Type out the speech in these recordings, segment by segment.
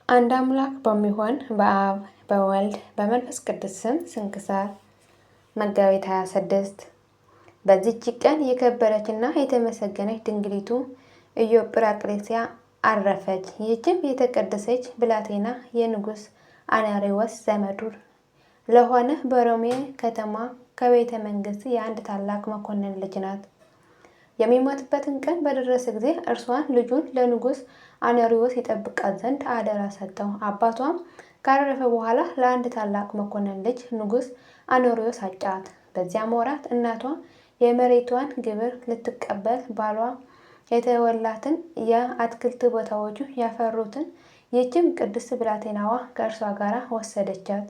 አንድ አምላክ በሚሆን በአብ በወልድ በመንፈስ ቅዱስ ስም ስንክሳር መጋቢት 26 በዚች ቀን የከበረችና የተመሰገነች ድንግሊቱ ኢዮጵራቅሊስያ አረፈች። ይህችም የተቀደሰች ብላቴና የንጉሥ አኖሬዎስ ዘመዱ ለሆነ በሮሜ ከተማ ከቤተ መንግሥት የአንድ ታላቅ መኮንን ልጅ ናት። የሚሞትበትን ቀን በደረሰ ጊዜ እርሷን ልጁን ለንጉሥ አኖሬዎስ ይጠብቃት ዘንድ አደራ ሰጠው። አባቷም ካረፈ በኋላ ለአንድ ታላቅ መኮንን ልጅ ንጉሥ አኖሬዎስ አጫት። በዚያም ወራት እናቷ የመሬቷን ግብር ልትቀበል ባሏ የተወላትን የአትክልት ቦታዎቹ ያፈሩትን ይህችም ቅድስት ብላቴናዋ ከእርሷ ጋር ወሰደቻት።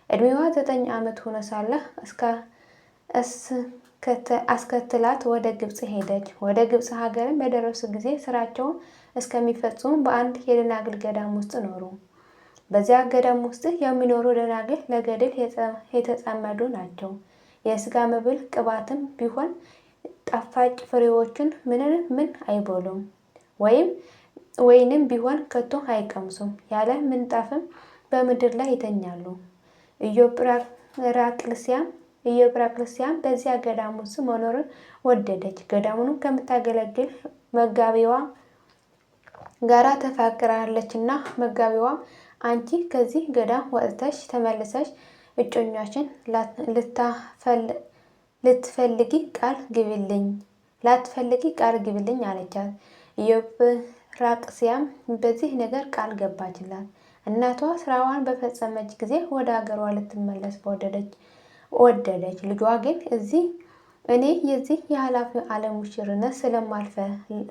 ዕድሜዋ 9 ዓመት ሆኖ ሳለ አስከትላት ወደ ግብጽ ሄደች። ወደ ግብጽ ሀገርን በደረሱ ጊዜ ስራቸውን እስከሚፈጽሙ በአንድ የደናግል ገዳም ውስጥ ኖሩ። በዚያ ገዳም ውስጥ የሚኖሩ ደናግል ለገድል የተጸመዱ ናቸው። የስጋ መብል ቅባትም ቢሆን ጣፋጭ ፍሬዎችን ምን አይበሉም፣ ወይንም ቢሆን ከቶ አይቀምሱም። ያለ ምንጣፍም በምድር ላይ ይተኛሉ። ኢዮጵራቅሊስያም በዚያ ገዳም ውስጥ መኖርን ወደደች። ገዳሙን ከምታገለግል መጋቢዋ ጋራ ተፋቅራለችና መጋቢዋም አንቺ ከዚህ ገዳም ወጥተሽ ተመልሰሽ እጮኛሽን ላትፈልጊ ቃል ግቢልኝ አለቻት። ኢዮጵራቅሊስያም በዚህ ነገር ቃል ገባችላት። እናቷ ስራዋን በፈጸመች ጊዜ ወደ አገሯ ልትመለስ ወደደች። ልጇ ግን እኔ የዚህ የኃላፊው ዓለም ሙሽርነት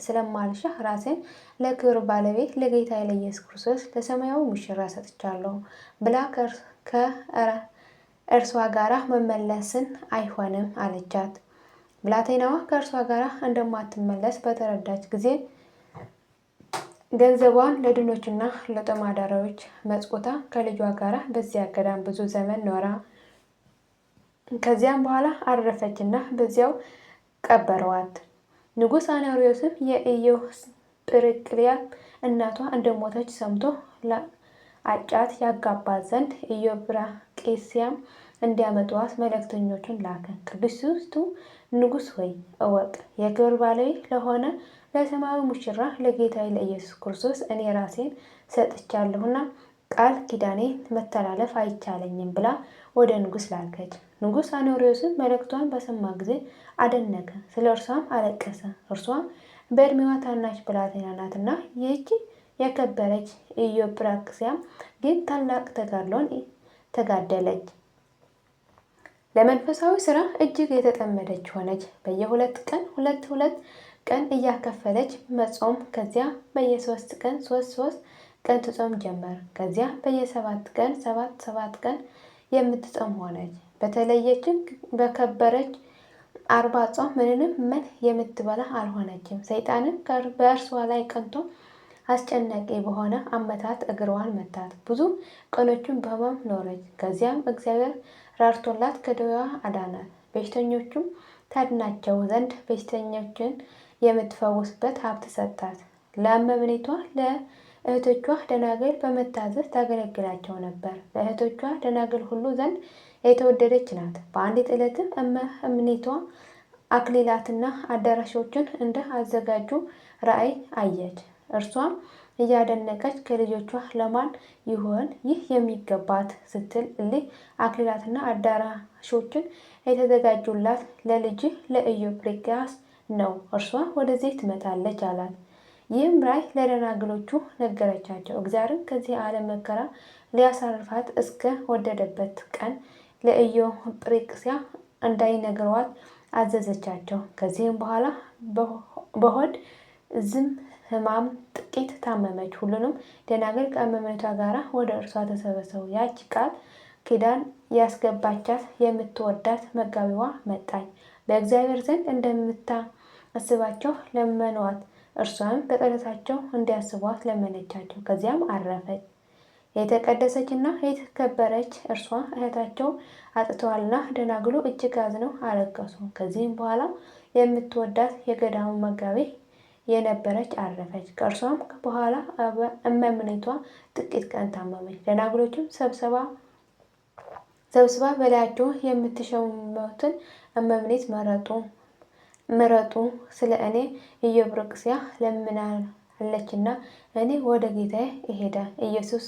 ስለማልሻ ራሴን ለክብር ባለቤት ለጌታዬ ለኢየሱስ ክርስቶስ ለሰማያዊ ሙሽራ ሰጥቻለሁ ብላ ከእርሷ ጋር መመለስን አይሆንም አለቻት። ብላቴናዋ ከእርሷ ጋር እንደማትመለስ በተረዳች ጊዜ ገንዘቧን ለድሆችና ለጦም አዳሪዎች መጽውታ ከልጇ ጋር በዚያ ገዳም ብዙ ዘመን ኖራ ከዚያም በኋላ አረፈችና በዚያው ቀበረዋት። ንጉሥ አኖሬዎስም የኢዮጵራቅሊስያ እናቷ እንደሞተች ሰምቶ አጫት ያጋባት ዘንድ ኢዮጵራቅሊስያም እንዲያመጡዋት መልእክተኞችን ላከ። ቅዱስቱ ንጉሥ ሆይ እወቅ፣ የክብር ባለቤት ለሆነ ለሰማያዊ ሙሽራ ለጌታዬ ለኢየሱስ ክርስቶስ እኔ ራሴን ሰጥቻለሁና ቃል ኪዳኔን መተላለፍ አይቻለኝም ብላ ወደ ንጉሥ ላከች። ንጉሥ አኖሬዎስም መልእክቷን በሰማ ጊዜ አደነቀ፣ ስለ እርሷም አለቀሰ። እርሷም በዕድሜዋ ታናሽ ብላቴና ናትና። ይህች የከበረች ኢዮጵራቅሊስያም ግን ታላቅ ተጋድሎን ተጋደለች። ለመንፈሳዊ ስራ እጅግ የተጠመደች ሆነች። በየ2 ቀን ሁለት ቀን እያከፈለች መጾም፣ ከዚያ በየ3 ቀን ሶስት ቀን ትጾም ጀመር። ከዚያ በየ7 ቀን ሰባት ቀን የምትጾም ሆነች። በተለየችም በከበረች 40 ጾም ምን የምትበላ አልሆነችም። ሰይጣንም በእርሷ ላይ ቀንቶ አስጨናቂ በሆነ አመታት እግሯን መታት። ብዙ ቀኖችን በሕመም ኖረች። ከዚያም እግዚአብሔር ራርቶላት ከደዌዋ አዳናት። በሽተኞቹም ታድናቸው ዘንድ በሽተኞችን የምትፈውስበት ሀብት ሰጣት። ለእመቤቷ ለእህቶቿ ደናግል በመታዘዝ ታገለግላቸው ነበር። በእህቶቿ ደናግል ሁሉ ዘንድ የተወደደች ናት። በአንዲት ዕለትም እመቤቷ አክሊላትና አዳራሾችን እንደ አዘጋጁ ራእይ አየች። እርሷም እያደነቀች ከልጆቿ ለማን ይሆን ይህ የሚገባት ስትል እሊህ አክሊላትና አዳራሾችን የተዘጋጁላት ለልጅህ ለኢዮጵራቅሊስ ነው፣ እርሷ ወደዚህ ትመጣለች አላት። ይህም ራእይ ለደናግሎቹ ነገረቻቸው። እግዚአብሔርም ከዚህ ዓለም መከራ ሊያሳርፋት እስከ ወደደበት ቀን ለኢዮጵራቅሊስያ እንዳይነግሯት አዘዘቻቸው። ከዚህም በኋላ በሆድ ዝም ሕማም ጥቂት ታመመች። ሁሉንም ደናግል ከእመቤቷ ጋር ወደ እርሷ ተሰበሰቡ። ያች ቃል ኪዳን ያስገባቻት የምትወዳት መጋቢዋ መጣች። በእግዚአብሔር ዘንድ እንደምታስባቸው ለመኗት። እርሷም በጸሎታቸው እንዲያስቧት ለመነቻቸው። ከዚያም አረፈች። የተቀደሰችና የተከበረች እርሷ እህታቸው አጥተዋልና ደናግሉ እጅግ አዝነው አለቀሱ። ከዚህም በኋላ የምትወዳት የገዳሙ መጋቢ የነበረች አረፈች። ከእርሷም በኋላ እመምኔቷ ጥቂት ቀን ታመመች። ደናግሎችም ሰብስባ በላያቸው የምትሾሙትን እመምኔት ምረጡ፣ ስለ እኔ ኢዮጵርቅስያ ለምናለችና እኔ ወደ ጌታዬ ኢየሱስ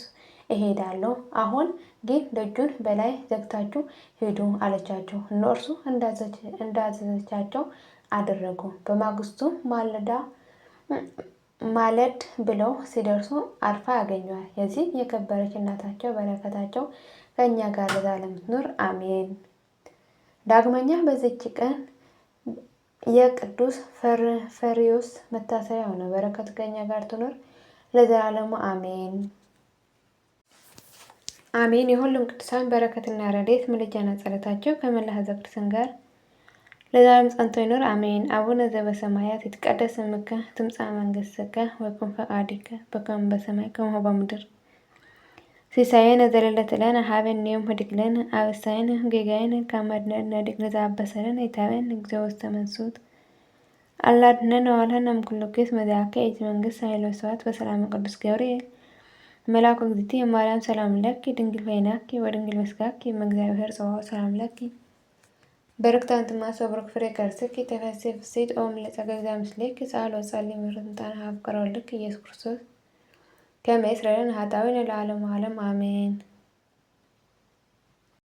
እሄዳለሁ። አሁን ግን ደጁን በላይ ዘግታችሁ ሂዱ አለቻቸው። እነርሱ እንዳዘዘቻቸው አደረጉ። በማግስቱ ማለድ ብለው ሲደርሱ አርፋ ያገኟት። የዚህ የከበረች እናታቸው በረከታቸው ከእኛ ጋር ለዘላለም ትኑር አሜን። ዳግመኛ በዚች ቀን የቅዱስ ፈርዮስ መታሰቢያው ነው። በረከቱ ከእኛ ጋር ትኑር ለዘላለሙ አሜን አሜን። የሁሉም ቅዱሳን በረከትና ረድኤት ምልጃና ጸሎታቸው ከመላ ሕዝበ ክርስቲያን ጋር ለዘላለም ጸንቶ ይኑር አሜን። አቡነ ዘበሰማያት ይትቀደስ ስምከ ትምጻእ መንግሥትከ ወይኩን ፈቃድከ በከመ በሰማይ ከማሁ በምድር ሲሳየነ ዘለለዕለትነ ሀበነ ዮም ኅድግ ለነ አበሳየነ ጌጋየነ ከመ ንሕነኒ ለዘአበሰለነ ኢታብአነ እግዚኦ ውስተ መንሱት አላ አድኅነነ ወባልሐነ እምኩሉ ኩይስ መዚአከ ይእቲ መንግሥት ኃይል ወስብሐት በሰላመ ቅዱስ ገብርኤል መልአኩ እግዝእትየ ማርያም ሰላም ለኪ ድንግል በይናኪ ወድንግል በሥጋኪ እም እግዚአብሔር ጸባኦት ሰላም ለኪ በረከት አንትማሰ ወብሩክ ፍሬ ከርሥኪ ተፈሥሒ ፍሥሕት ኦ እምይእዜሰ እግዚአብሔር ምስሌኪ ጻል ወጸልይ ምሕረት እምጣነ ሀብ ፍቅር ወልድኪ ኢየሱስ ክርስቶስ ከመ ይስረይ ለነ ኃጣውኢነ ለዓለመ ዓለም አሜን።